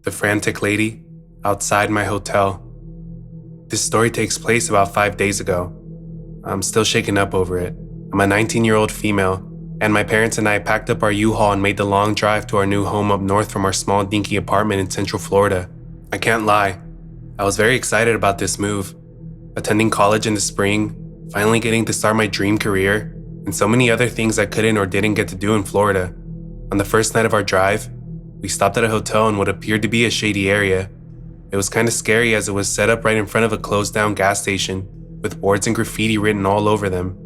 The Frantic lady outside my hotel. This story takes place about 5 days ago. I'm still shaken up over it. I'm a 19-year-old female, and my parents and I packed up our U-Haul and made the long drive to our new home up north from our small dinky apartment in Central Florida. I can't lie, I was very excited about this move. Attending college in the spring, finally getting to start my dream career, and so many other things I couldn't or didn't get to do in Florida. On the first night of our drive, we stopped at a hotel in what appeared to be a shady area. It was kind of scary as it was set up right in front of a closed-down gas station, with boards and graffiti written all over them.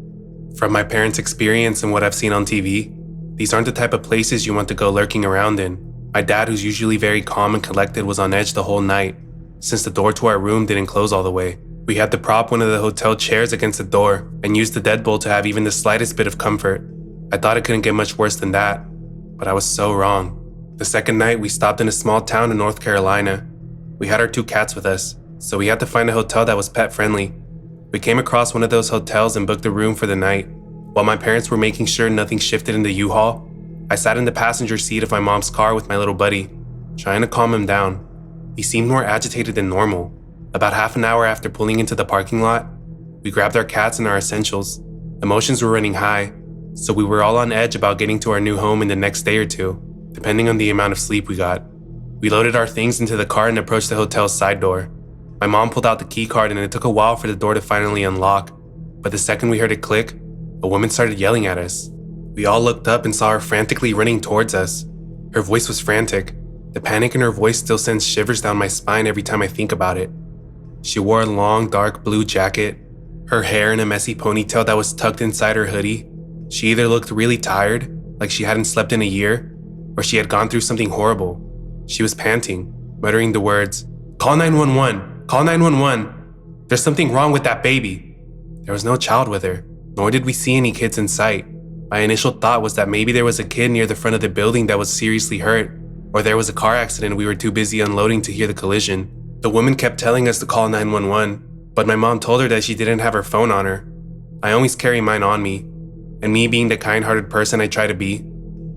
From my parents' experience and what I've seen on TV, these aren't the type of places you want to go lurking around in. My dad, who's usually very calm and collected, was on edge the whole night, since the door to our room didn't close all the way. We had to prop one of the hotel chairs against the door and use the deadbolt to have even the slightest bit of comfort. I thought it couldn't get much worse than that, but I was so wrong. The second night, we stopped in a small town in North Carolina. We had our 2 cats with us, so we had to find a hotel that was pet-friendly. We came across one of those hotels and booked a room for the night. While my parents were making sure nothing shifted in the U-Haul, I sat in the passenger seat of my mom's car with my little buddy, trying to calm him down. He seemed more agitated than normal. About half an hour after pulling into the parking lot, we grabbed our cats and our essentials. Emotions were running high, so we were all on edge about getting to our new home in the next day or two, depending on the amount of sleep we got. We loaded our things into the car and approached the hotel's side door. My mom pulled out the key card and it took a while for the door to finally unlock, but the second we heard it click, a woman started yelling at us. We all looked up and saw her frantically running towards us. Her voice was frantic. The panic in her voice still sends shivers down my spine every time I think about it. She wore a long, dark blue jacket, her hair in a messy ponytail that was tucked inside her hoodie. She either looked really tired, like she hadn't slept in a year, or she had gone through something horrible. She was panting, muttering the words, "Call 911, call 911. There's something wrong with that baby." There was no child with her, nor did we see any kids in sight. My initial thought was that maybe there was a kid near the front of the building that was seriously hurt, or there was a car accident and we were too busy unloading to hear the collision. The woman kept telling us to call 911, but my mom told her that she didn't have her phone on her. I always carry mine on me, and me being the kind-hearted person I try to be,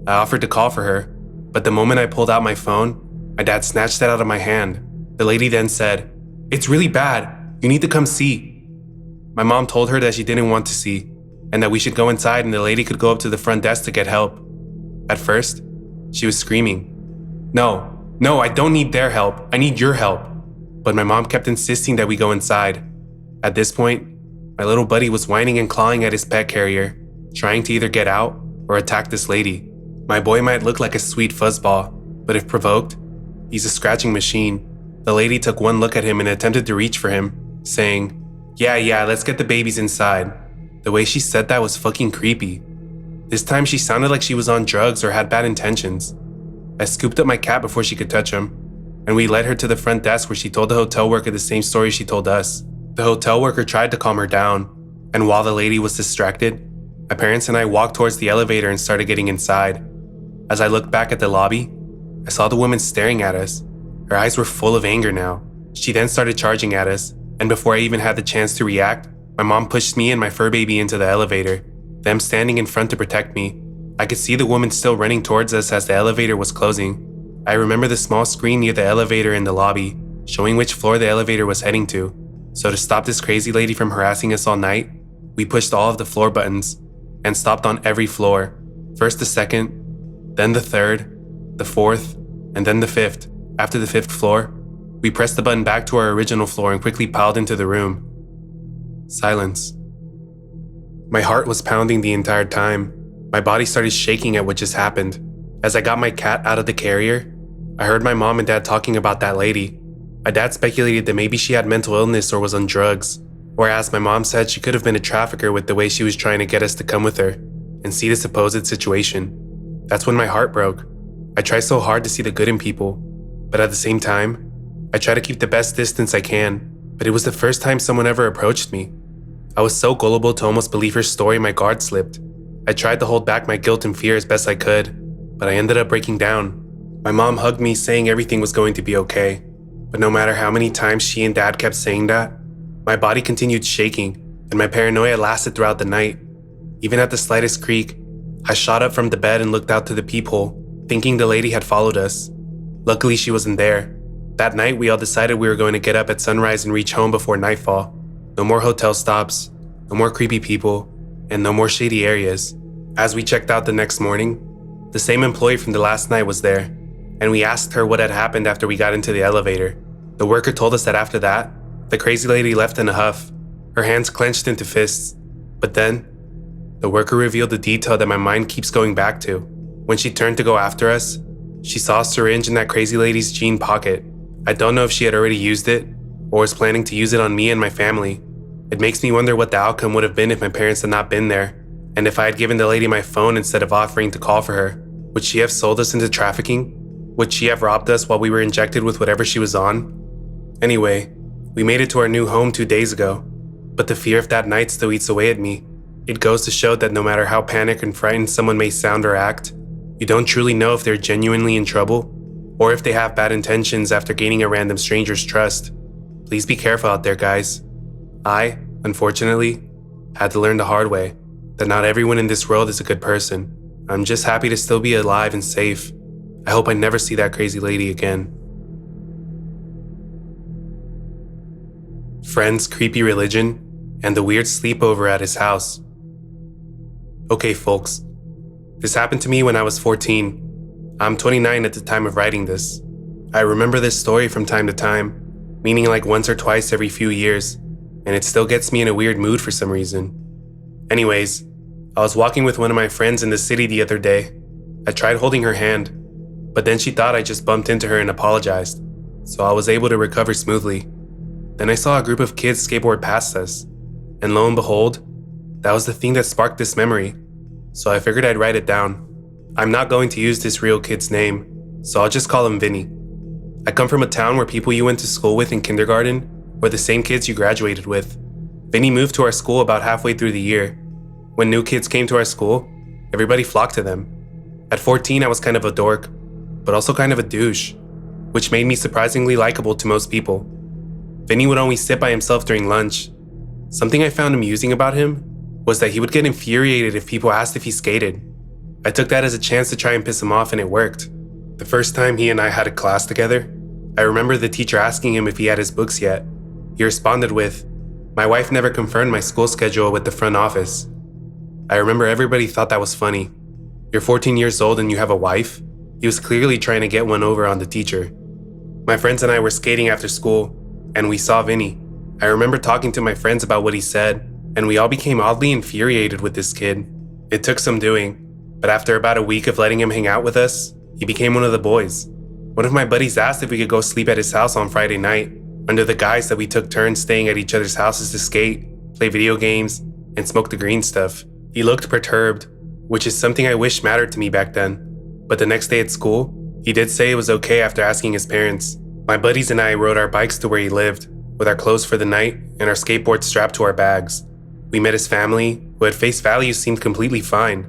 I offered to call for her, but the moment I pulled out my phone, my dad snatched it out of my hand. The lady then said, "It's really bad. You need to come see." My mom told her that she didn't want to see, and that we should go inside and the lady could go up to the front desk to get help. At first, she was screaming, No, I don't need their help. I need your help." But my mom kept insisting that we go inside. At this point, my little buddy was whining and clawing at his pet carrier, trying to either get out or attack this lady. My boy might look like a sweet fuzzball, but if provoked, he's a scratching machine. The lady took one look at him and attempted to reach for him, saying, Yeah, let's get the babies inside." The way she said that was fucking creepy. This time she sounded like she was on drugs or had bad intentions. I scooped up my cat before she could touch him, and we led her to the front desk where she told the hotel worker the same story she told us. The hotel worker tried to calm her down, and while the lady was distracted, my parents and I walked towards the elevator and started getting inside. As I looked back at the lobby, I saw the woman staring at us. Her eyes were full of anger now. She then started charging at us, and before I even had the chance to react, my mom pushed me and my fur baby into the elevator, them standing in front to protect me. I could see the woman still running towards us as the elevator was closing. I remember the small screen near the elevator in the lobby, showing which floor the elevator was heading to. So to stop this crazy lady from harassing us all night, we pushed all of the floor buttons and stopped on every floor. First the second, then the third, the fourth, and then the fifth. After the fifth floor, we pressed the button back to our original floor and quickly piled into the room. Silence. My heart was pounding the entire time. My body started shaking at what just happened. As I got my cat out of the carrier, I heard my mom and dad talking about that lady. My dad speculated that maybe she had mental illness or was on drugs, whereas my mom said she could have been a trafficker with the way she was trying to get us to come with her and see the supposed situation. That's when my heart broke. I try so hard to see the good in people, but at the same time, I try to keep the best distance I can, but it was the first time someone ever approached me. I was so gullible to almost believe her story my guard slipped. I tried to hold back my guilt and fear as best I could, but I ended up breaking down. My mom hugged me saying everything was going to be okay, but no matter how many times she and dad kept saying that, my body continued shaking and my paranoia lasted throughout the night. Even at the slightest creak, I shot up from the bed and looked out to the peephole, thinking the lady had followed us. Luckily, she wasn't there. That night, we all decided we were going to get up at sunrise and reach home before nightfall. No more hotel stops, no more creepy people, and no more shady areas. As we checked out the next morning, the same employee from the last night was there, and we asked her what had happened after we got into the elevator. The worker told us that after that, the crazy lady left in a huff, her hands clenched into fists. But then, the worker revealed a detail that my mind keeps going back to. When she turned to go after us, she saw a syringe in that crazy lady's jean pocket. I don't know if she had already used it, or was planning to use it on me and my family. It makes me wonder what the outcome would have been if my parents had not been there, and if I had given the lady my phone instead of offering to call for her. Would she have sold us into trafficking? Would she have robbed us while we were injected with whatever she was on? Anyway, we made it to our new home 2 days ago, but the fear of that night still eats away at me. It goes to show that no matter how panicked and frightened someone may sound or act, you don't truly know if they're genuinely in trouble, or if they have bad intentions after gaining a random stranger's trust. Please be careful out there, guys. I, unfortunately, had to learn the hard way that not everyone in this world is a good person. I'm just happy to still be alive and safe. I hope I never see that crazy lady again. Friend's creepy religion and the weird sleepover at his house. Okay, folks. This happened to me when I was 14. I'm 29 at the time of writing this. I remember this story from time to time, meaning like once or twice every few years, and it still gets me in a weird mood for some reason. Anyways, I was walking with one of my friends in the city the other day. I tried holding her hand, but then she thought I just bumped into her and apologized, so I was able to recover smoothly. Then I saw a group of kids skateboard past us, and lo and behold, that was the thing that sparked this memory, so I figured I'd write it down. I'm not going to use this real kid's name, so I'll just call him Vinny. I come from a town where people you went to school with in kindergarten were the same kids you graduated with. Vinny moved to our school about halfway through the year. When new kids came to our school, everybody flocked to them. At 14, I was kind of a dork, but also kind of a douche, which made me surprisingly likable to most people. Vinny would always sit by himself during lunch. Something I found amusing about him was that he would get infuriated if people asked if he skated. I took that as a chance to try and piss him off, and it worked. The first time he and I had a class together, I remember the teacher asking him if he had his books yet. He responded with, "My wife never confirmed my school schedule with the front office." I remember everybody thought that was funny. You're 14 years old and you have a wife? He was clearly trying to get one over on the teacher. My friends and I were skating after school, and we saw Vinny. I remember talking to my friends about what he said, and we all became oddly infuriated with this kid. It took some doing, but after about a week of letting him hang out with us, he became one of the boys. One of my buddies asked if we could go sleep at his house on Friday night, under the guise that we took turns staying at each other's houses to skate, play video games, and smoke the green stuff. He looked perturbed, which is something I wish mattered to me back then. But the next day at school, he did say it was okay after asking his parents. My buddies and I rode our bikes to where he lived, with our clothes for the night and our skateboards strapped to our bags. We met his family, who at face value seemed completely fine.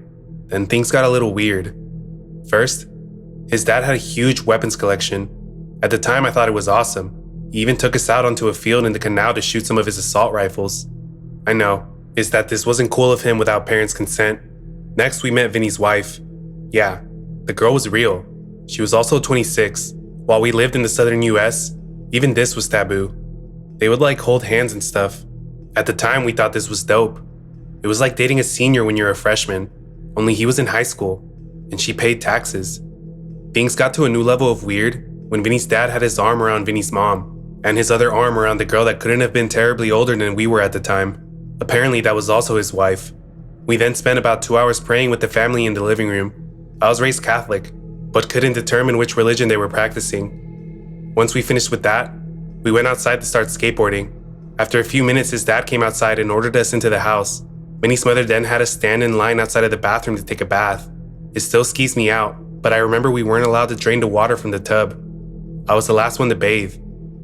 Then things got a little weird. First, his dad had a huge weapons collection. At the time, I thought it was awesome. He even took us out onto a field in the canal to shoot some of his assault rifles. I know, is that this wasn't cool of him without parents' consent. Next, we met Vinny's wife. Yeah, the girl was real. She was also 26. While we lived in the southern US, even this was taboo. They would like hold hands and stuff. At the time, we thought this was dope. It was like dating a senior when you're a freshman, only he was in high school, and she paid taxes. Things got to a new level of weird when Vinny's dad had his arm around Vinny's mom, and his other arm around the girl that couldn't have been terribly older than we were at the time. Apparently, that was also his wife. We then spent about 2 hours praying with the family in the living room. I was raised Catholic, but couldn't determine which religion they were practicing. Once we finished with that, we went outside to start skateboarding. After a few minutes, his dad came outside and ordered us into the house. Vinny's mother then had us stand in line outside of the bathroom to take a bath. It still skees me out, but I remember we weren't allowed to drain the water from the tub. I was the last one to bathe.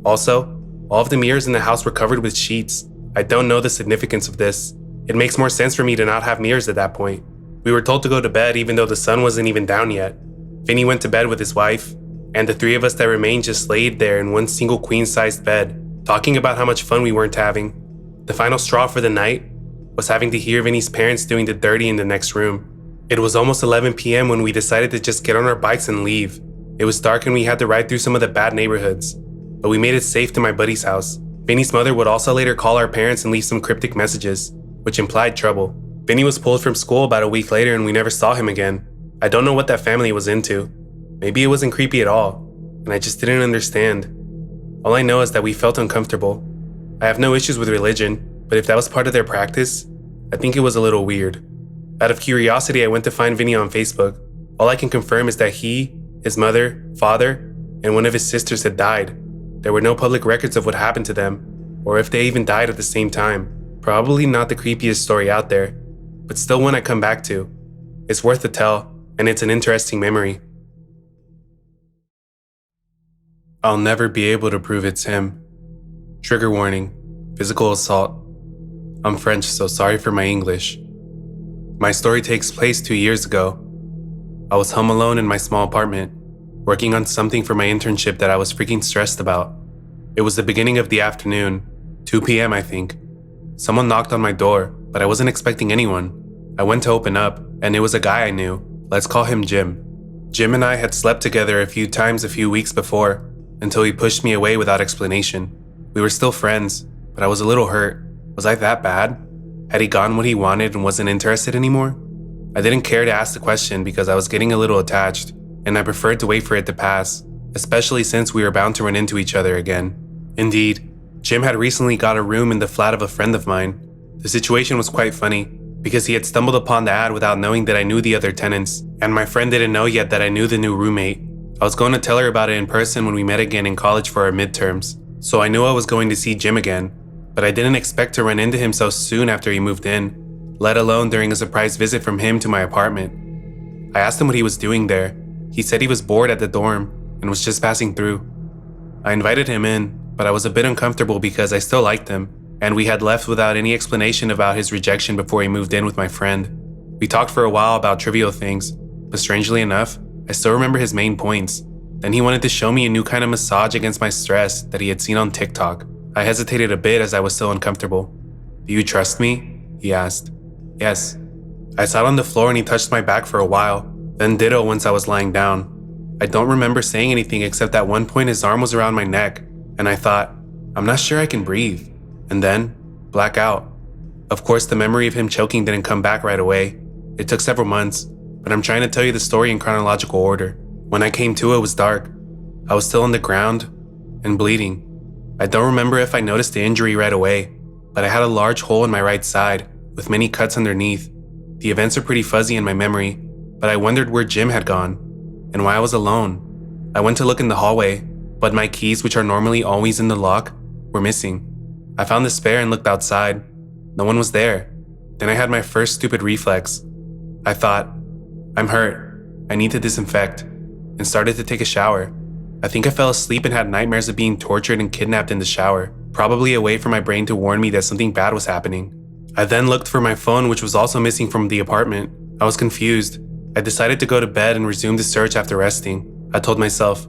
Also, all of the mirrors in the house were covered with sheets. I don't know the significance of this. It makes more sense for me to not have mirrors at that point. We were told to go to bed even though the sun wasn't even down yet. Vinny went to bed with his wife, and the three of us that remained just laid there in one single queen-sized bed, talking about how much fun we weren't having. The final straw for the night was having to hear Vinny's parents doing the dirty in the next room. It was almost 11 p.m. when we decided to just get on our bikes and leave. It was dark and we had to ride through some of the bad neighborhoods, but we made it safe to my buddy's house. Vinny's mother would also later call our parents and leave some cryptic messages, which implied trouble. Vinny was pulled from school about a week later and we never saw him again. I don't know what that family was into. Maybe it wasn't creepy at all, and I just didn't understand. All I know is that we felt uncomfortable. I have no issues with religion, but if that was part of their practice, I think it was a little weird. Out of curiosity, I went to find Vinny on Facebook. All I can confirm is that he, his mother, father, and one of his sisters had died. There were no public records of what happened to them, or if they even died at the same time. Probably not the creepiest story out there, but still one I come back to. It's worth the tell, and it's an interesting memory. I'll never be able to prove it's him. Trigger warning, physical assault. I'm French, so sorry for my English. My story takes place 2 years ago. I was home alone in my small apartment, working on something for my internship that I was freaking stressed about. It was the beginning of the afternoon, 2 p.m. I think. Someone knocked on my door, but I wasn't expecting anyone. I went to open up, and it was a guy I knew. Let's call him Jim. Jim and I had slept together a few times a few weeks before, until he pushed me away without explanation. We were still friends, but I was a little hurt. Was I that bad? Had he gotten what he wanted and wasn't interested anymore? I didn't care to ask the question because I was getting a little attached, and I preferred to wait for it to pass, especially since we were bound to run into each other again. Indeed, Jim had recently got a room in the flat of a friend of mine. The situation was quite funny, because he had stumbled upon the ad without knowing that I knew the other tenants, and my friend didn't know yet that I knew the new roommate. I was going to tell her about it in person when we met again in college for our midterms, so I knew I was going to see Jim again, but I didn't expect to run into him so soon after he moved in, let alone during a surprise visit from him to my apartment. I asked him what he was doing there. He said he was bored at the dorm and was just passing through. I invited him in, but I was a bit uncomfortable because I still liked him, and we had left without any explanation about his rejection before he moved in with my friend. We talked for a while about trivial things, but strangely enough, I still remember his main points. Then he wanted to show me a new kind of massage against my stress that he had seen on TikTok. I hesitated a bit as I was still uncomfortable. "Do you trust me?" he asked. "Yes." I sat on the floor and he touched my back for a while, then ditto once I was lying down. I don't remember saying anything except at one point his arm was around my neck, and I thought, I'm not sure I can breathe. And then, blackout. Of course, the memory of him choking didn't come back right away. It took several months, but I'm trying to tell you the story in chronological order. When I came to, it was dark. I was still on the ground and bleeding. I don't remember if I noticed the injury right away, but I had a large hole in my right side with many cuts underneath. The events are pretty fuzzy in my memory, but I wondered where Jim had gone and why I was alone. I went to look in the hallway, but my keys, which are normally always in the lock, were missing. I found the spare and looked outside. No one was there. Then I had my first stupid reflex. I thought, I'm hurt. I need to disinfect, and started to take a shower. I think I fell asleep and had nightmares of being tortured and kidnapped in the shower, probably a way for my brain to warn me that something bad was happening. I then looked for my phone, which was also missing from the apartment. I was confused. I decided to go to bed and resume the search after resting. I told myself,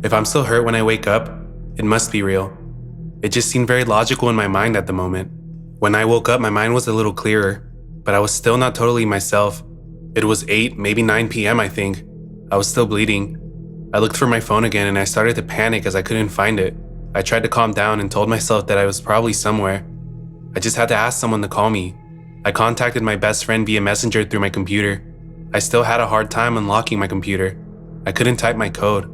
if I'm still hurt when I wake up, it must be real. It just seemed very logical in my mind at the moment. When I woke up, my mind was a little clearer, but I was still not totally myself. It was 8, maybe 9 p.m. I think. I was still bleeding. I looked for my phone again and I started to panic as I couldn't find it. I tried to calm down and told myself that I was probably somewhere. I just had to ask someone to call me. I contacted my best friend via messenger through my computer. I still had a hard time unlocking my computer. I couldn't type my code.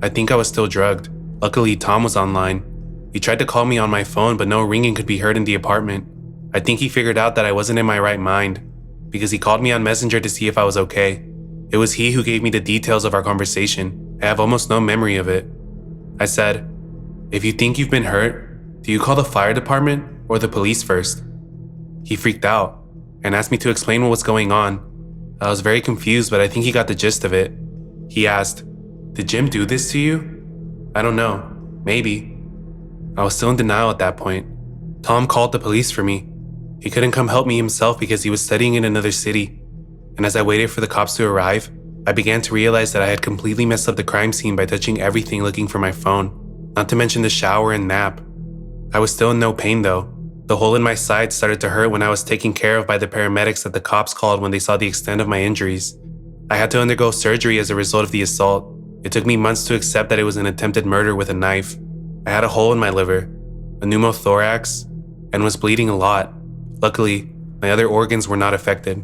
I think I was still drugged. Luckily, Tom was online. He tried to call me on my phone, but no ringing could be heard in the apartment. I think he figured out that I wasn't in my right mind, because he called me on Messenger to see if I was okay. It was he who gave me the details of our conversation. I have almost no memory of it. I said, if you think you've been hurt, do you call the fire department or the police first? He freaked out and asked me to explain what was going on. I was very confused, but I think he got the gist of it. He asked, did Jim do this to you? I don't know. Maybe. I was still in denial at that point. Tom called the police for me. He couldn't come help me himself because he was studying in another city. And as I waited for the cops to arrive, I began to realize that I had completely messed up the crime scene by touching everything looking for my phone, not to mention the shower and nap. I was still in no pain though. The hole in my side started to hurt when I was taken care of by the paramedics that the cops called when they saw the extent of my injuries. I had to undergo surgery as a result of the assault, It took me months to accept that it was an attempted murder with a knife. I had a hole in my liver, a pneumothorax, and was bleeding a lot. Luckily, my other organs were not affected.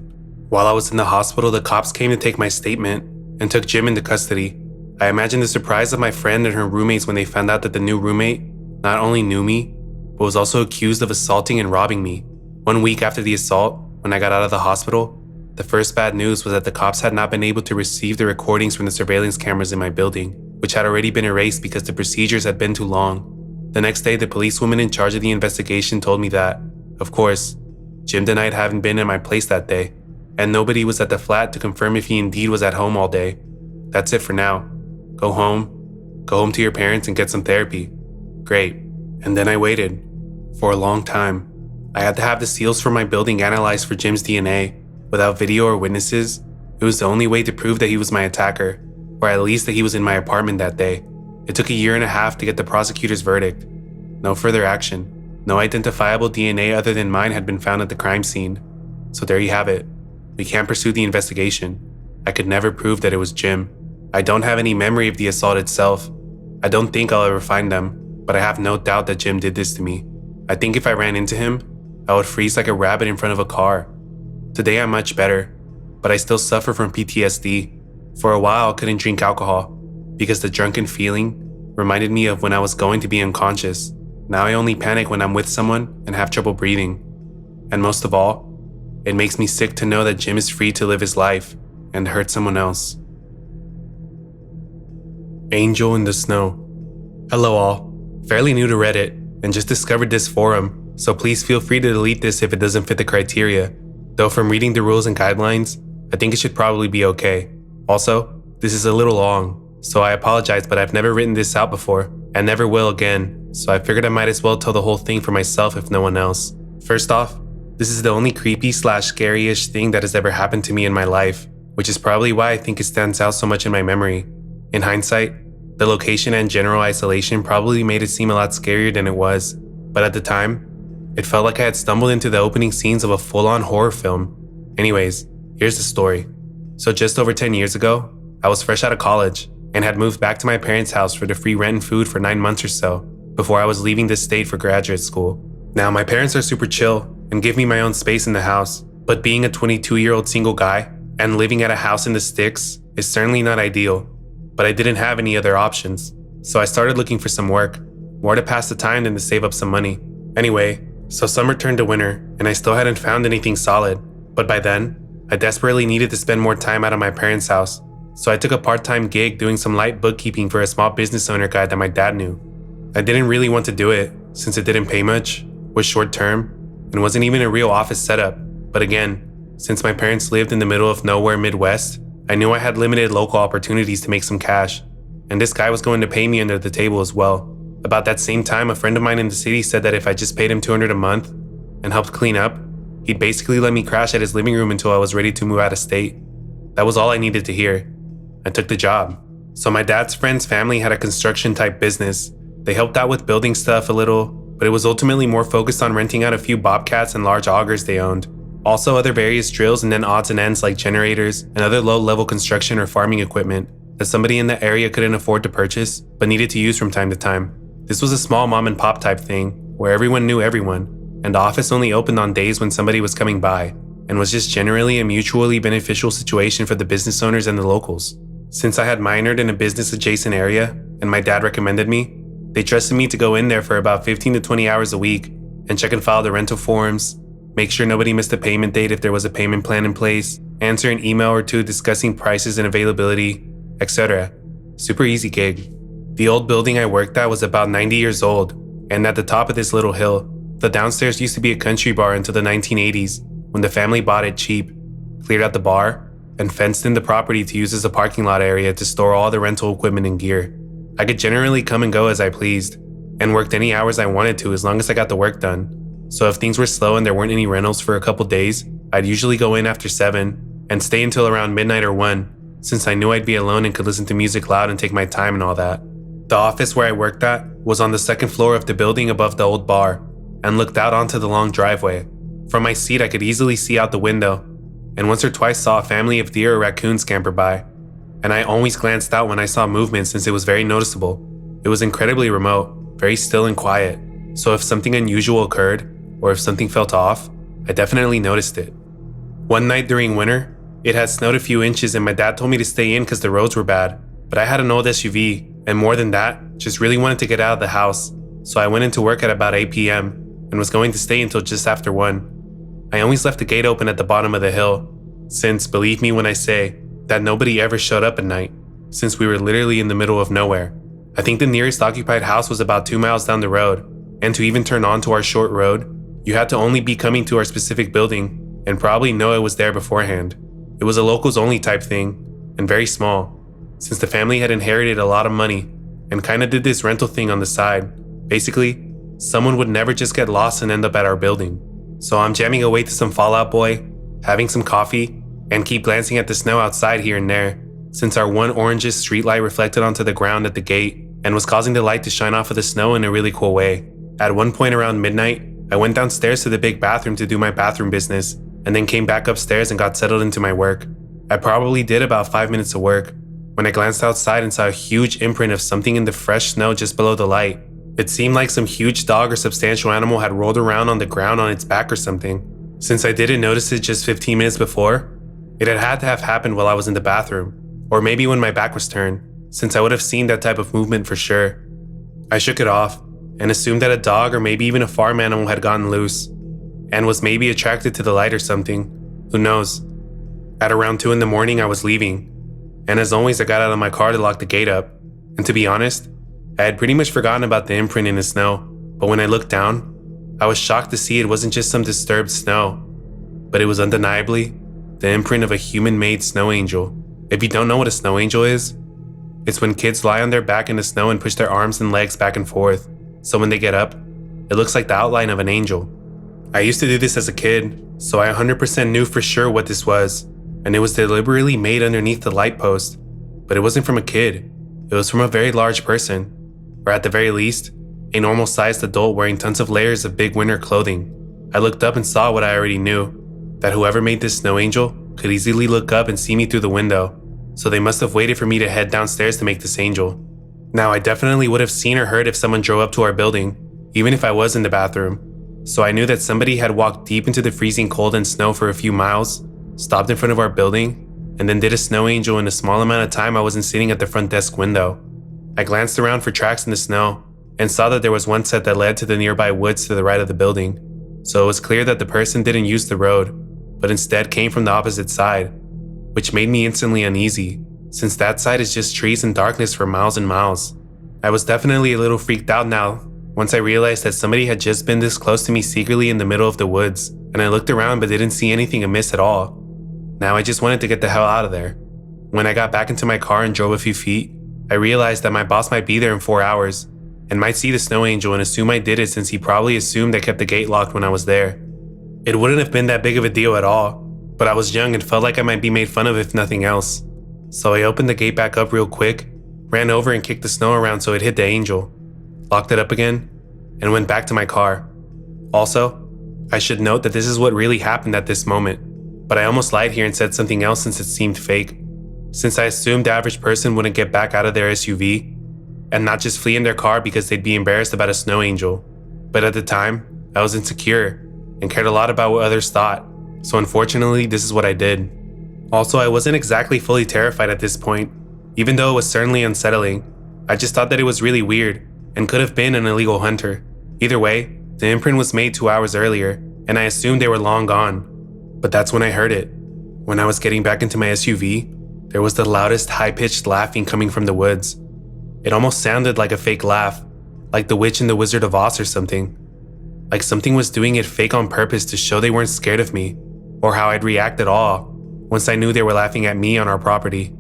While I was in the hospital, the cops came to take my statement and took Jim into custody. I imagine the surprise of my friend and her roommates when they found out that the new roommate not only knew me, but was also accused of assaulting and robbing me. 1 week after the assault, when I got out of the hospital, the first bad news was that the cops had not been able to receive the recordings from the surveillance cameras in my building, which had already been erased because the procedures had been too long. The next day, the policewoman in charge of the investigation told me that, of course, Jim denied having been at my place that day, and nobody was at the flat to confirm if he indeed was at home all day. That's it for now. Go home to your parents and get some therapy. Great. And then I waited. For a long time. I had to have the seals for my building analyzed for Jim's DNA. Without video or witnesses, it was the only way to prove that he was my attacker, or at least that he was in my apartment that day. It took 1.5 years to get the prosecutor's verdict. No further action. No identifiable DNA other than mine had been found at the crime scene. So there you have it. We can't pursue the investigation. I could never prove that it was Jim. I don't have any memory of the assault itself. I don't think I'll ever find them, but I have no doubt that Jim did this to me. I think if I ran into him, I would freeze like a rabbit in front of a car. Today I'm much better, but I still suffer from PTSD. For a while I couldn't drink alcohol, because the drunken feeling reminded me of when I was going to be unconscious. Now I only panic when I'm with someone and have trouble breathing. And most of all, it makes me sick to know that Jim is free to live his life and hurt someone else. Angel in the Snow. Hello all. Fairly new to Reddit and just discovered this forum, so please feel free to delete this if it doesn't fit the criteria. Though from reading the rules and guidelines, I think it should probably be okay. Also, this is a little long, so I apologize, but I've never written this out before and never will again, so I figured I might as well tell the whole thing for myself if no one else. First off, this is the only creepy/scary-ish thing that has ever happened to me in my life, which is probably why I think it stands out so much in my memory. In hindsight, the location and general isolation probably made it seem a lot scarier than it was, but at the time, it felt like I had stumbled into the opening scenes of a full-on horror film. Anyways, here's the story. So just over 10 years ago, I was fresh out of college and had moved back to my parents' house for the free rent and food for 9 months or so before I was leaving the state for graduate school. Now, my parents are super chill and give me my own space in the house, but being a 22-year-old single guy and living at a house in the sticks is certainly not ideal. But I didn't have any other options, so I started looking for some work, more to pass the time than to save up some money. Anyway, so summer turned to winter, and I still hadn't found anything solid, but by then, I desperately needed to spend more time out of my parents' house, so I took a part-time gig doing some light bookkeeping for a small business owner guy that my dad knew. I didn't really want to do it, since it didn't pay much, was short-term, and wasn't even a real office setup, but again, since my parents lived in the middle of nowhere Midwest, I knew I had limited local opportunities to make some cash, and this guy was going to pay me under the table as well. About that same time, a friend of mine in the city said that if I just paid him $200 a month and helped clean up, he'd basically let me crash at his living room until I was ready to move out of state. That was all I needed to hear. I took the job. So my dad's friend's family had a construction type business. They helped out with building stuff a little, but it was ultimately more focused on renting out a few bobcats and large augers they owned. Also other various drills and then odds and ends like generators and other low-level construction or farming equipment that somebody in the area couldn't afford to purchase but needed to use from time to time. This was a small mom and pop type thing where everyone knew everyone, and the office only opened on days when somebody was coming by, and was just generally a mutually beneficial situation for the business owners and the locals. Since I had minored in a business adjacent area and my dad recommended me, they trusted me to go in there for about 15 to 20 hours a week and check and file the rental forms, make sure nobody missed a payment date if there was a payment plan in place, answer an email or two discussing prices and availability, etc. Super easy gig. The old building I worked at was about 90 years old, and at the top of this little hill, the downstairs used to be a country bar until the 1980s, when the family bought it cheap, cleared out the bar, and fenced in the property to use as a parking lot area to store all the rental equipment and gear. I could generally come and go as I pleased, and worked any hours I wanted to as long as I got the work done. So if things were slow and there weren't any rentals for a couple days, I'd usually go in after 7 and stay until around midnight or 1, since I knew I'd be alone and could listen to music loud and take my time and all that. The office where I worked at was on the second floor of the building above the old bar and looked out onto the long driveway. From my seat, I could easily see out the window, and once or twice saw a family of deer or raccoons scamper by. and I always glanced out when I saw movement since it was very noticeable. It was incredibly remote, very still and quiet, so if something unusual occurred, or if something felt off, I definitely noticed it. One night during winter, it had snowed a few inches and my dad told me to stay in because the roads were bad, but I had an old SUV, and more than that, just really wanted to get out of the house, so I went into work at about 8 p.m. and was going to stay until just after 1. I always left the gate open at the bottom of the hill, since, believe me when I say, that nobody ever showed up at night, since we were literally in the middle of nowhere. I think the nearest occupied house was about 2 miles down the road, and to even turn onto our short road, you had to only be coming to our specific building and probably know it was there beforehand. It was a locals only type thing, and very small, since the family had inherited a lot of money and kinda did this rental thing on the side. Basically, someone would never just get lost and end up at our building. So I'm jamming away to some Fall Out Boy, having some coffee, and keep glancing at the snow outside here and there, since our one orangish streetlight reflected onto the ground at the gate and was causing the light to shine off of the snow in a really cool way. At one point around midnight, I went downstairs to the big bathroom to do my bathroom business, and then came back upstairs and got settled into my work. I probably did about 5 minutes of work when I glanced outside and saw a huge imprint of something in the fresh snow just below the light. It seemed like some huge dog or substantial animal had rolled around on the ground on its back or something. Since I didn't notice it just 15 minutes before, it had to have happened while I was in the bathroom, or maybe when my back was turned, since I would have seen that type of movement for sure. I shook it off and assumed that a dog or maybe even a farm animal had gotten loose and was maybe attracted to the light or something. Who knows? At around 2 in the morning, I was leaving, and as always, I got out of my car to lock the gate up. And to be honest, I had pretty much forgotten about the imprint in the snow, but when I looked down, I was shocked to see it wasn't just some disturbed snow, but it was undeniably the imprint of a human-made snow angel. If you don't know what a snow angel is, it's when kids lie on their back in the snow and push their arms and legs back and forth, so when they get up, it looks like the outline of an angel. I used to do this as a kid, so I 100% knew for sure what this was, and it was deliberately made underneath the light post, but it wasn't from a kid, it was from a very large person, or at the very least, a normal-sized adult wearing tons of layers of big winter clothing. I looked up and saw what I already knew, that whoever made this snow angel could easily look up and see me through the window, so they must have waited for me to head downstairs to make this angel. Now, I definitely would have seen or heard if someone drove up to our building, even if I was in the bathroom, so I knew that somebody had walked deep into the freezing cold and snow for a few miles, stopped in front of our building, and then did a snow angel in a small amount of time I wasn't sitting at the front desk window. I glanced around for tracks in the snow and saw that there was one set that led to the nearby woods to the right of the building, so it was clear that the person didn't use the road, but instead came from the opposite side, which made me instantly uneasy, since that side is just trees and darkness for miles and miles. I was definitely a little freaked out now once I realized that somebody had just been this close to me secretly in the middle of the woods, and I looked around but didn't see anything amiss at all. Now I just wanted to get the hell out of there. When I got back into my car and drove a few feet, I realized that my boss might be there in 4 hours and might see the snow angel and assume I did it, since he probably assumed I kept the gate locked when I was there. It wouldn't have been that big of a deal at all, but I was young and felt like I might be made fun of if nothing else. So I opened the gate back up real quick, ran over and kicked the snow around so it hit the angel, locked it up again, and went back to my car. Also, I should note that this is what really happened at this moment, but I almost lied here and said something else since it seemed fake, since I assumed the average person wouldn't get back out of their SUV and not just flee in their car because they'd be embarrassed about a snow angel. But at the time, I was insecure and cared a lot about what others thought, so unfortunately this is what I did. Also, I wasn't exactly fully terrified at this point, even though it was certainly unsettling. I just thought that it was really weird and could have been an illegal hunter. Either way, the imprint was made 2 hours earlier, and I assumed they were long gone. But that's when I heard it. When I was getting back into my SUV, there was the loudest high-pitched laughing coming from the woods. It almost sounded like a fake laugh, like the witch in the Wizard of Oz or something. Like something was doing it fake on purpose to show they weren't scared of me, or how I'd react at all, once I knew they were laughing at me on our property.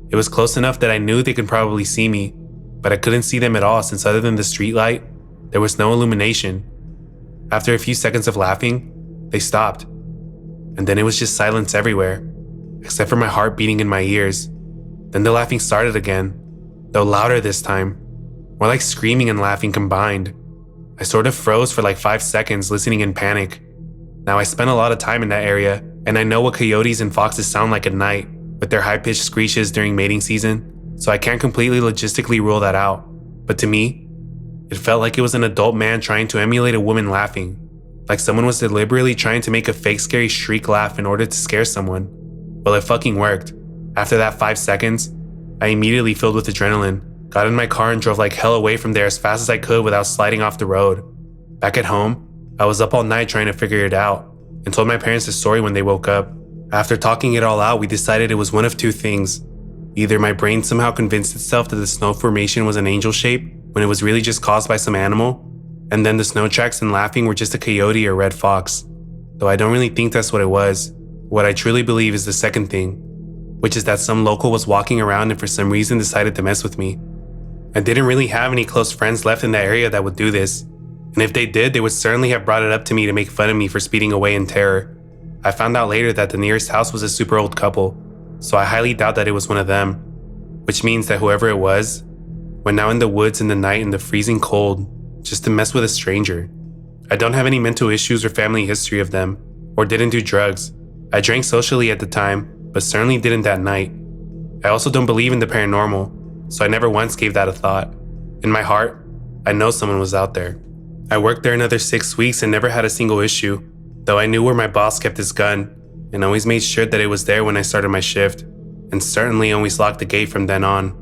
It was close enough that I knew they could probably see me, but I couldn't see them at all since other than the streetlight, there was no illumination. After a few seconds of laughing, they stopped, and then it was just silence everywhere, except for my heart beating in my ears. Then the laughing started again, though louder this time, more like screaming and laughing combined. I sort of froze for like 5 seconds, listening in panic. Now, I spent a lot of time in that area, and I know what coyotes and foxes sound like at night, with their high-pitched screeches during mating season, so I can't completely logistically rule that out. But to me, it felt like it was an adult man trying to emulate a woman laughing, like someone was deliberately trying to make a fake scary shriek laugh in order to scare someone. Well, it fucking worked. After that 5 seconds, I immediately filled with adrenaline, got in my car and drove like hell away from there as fast as I could without sliding off the road. Back at home, I was up all night trying to figure it out and told my parents the story when they woke up. After talking it all out, we decided it was one of two things. Either my brain somehow convinced itself that the snow formation was an angel shape when it was really just caused by some animal, and then the snow tracks and laughing were just a coyote or red fox. Though I don't really think that's what it was. What I truly believe is the second thing, which is that some local was walking around and for some reason decided to mess with me. I didn't really have any close friends left in that area that would do this, and if they did, they would certainly have brought it up to me to make fun of me for speeding away in terror. I found out later that the nearest house was a super old couple, so I highly doubt that it was one of them, which means that whoever it was went out in the woods in the night in the freezing cold just to mess with a stranger. I don't have any mental issues or family history of them, or didn't do drugs. I drank socially at the time, but certainly didn't that night. I also don't believe in the paranormal, so I never once gave that a thought. In my heart, I know someone was out there. I worked there another 6 weeks and never had a single issue, though I knew where my boss kept his gun and always made sure that it was there when I started my shift, and certainly always locked the gate from then on.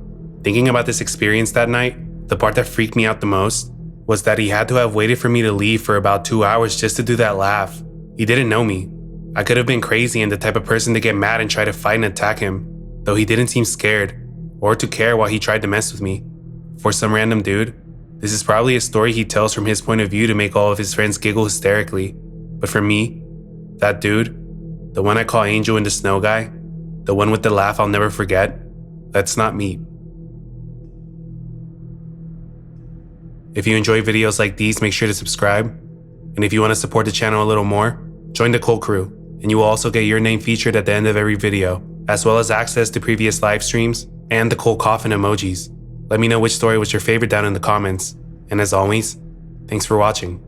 Thinking about this experience that night, the part that freaked me out the most was that he had to have waited for me to leave for about 2 hours just to do that laugh. He didn't know me. I could have been crazy and the type of person to get mad and try to fight and attack him, though he didn't seem scared or to care while he tried to mess with me. For some random dude, this is probably a story he tells from his point of view to make all of his friends giggle hysterically. But for me, that dude, the one I call Angel in the Snow guy, the one with the laugh I'll never forget, let's not meet. If you enjoy videos like these, make sure to subscribe. And if you want to support the channel a little more, join the Cult Crew, and you will also get your name featured at the end of every video, as well as access to previous live streams and the Cult Coffin emojis. Let me know which story was your favorite down in the comments. And as always, thanks for watching.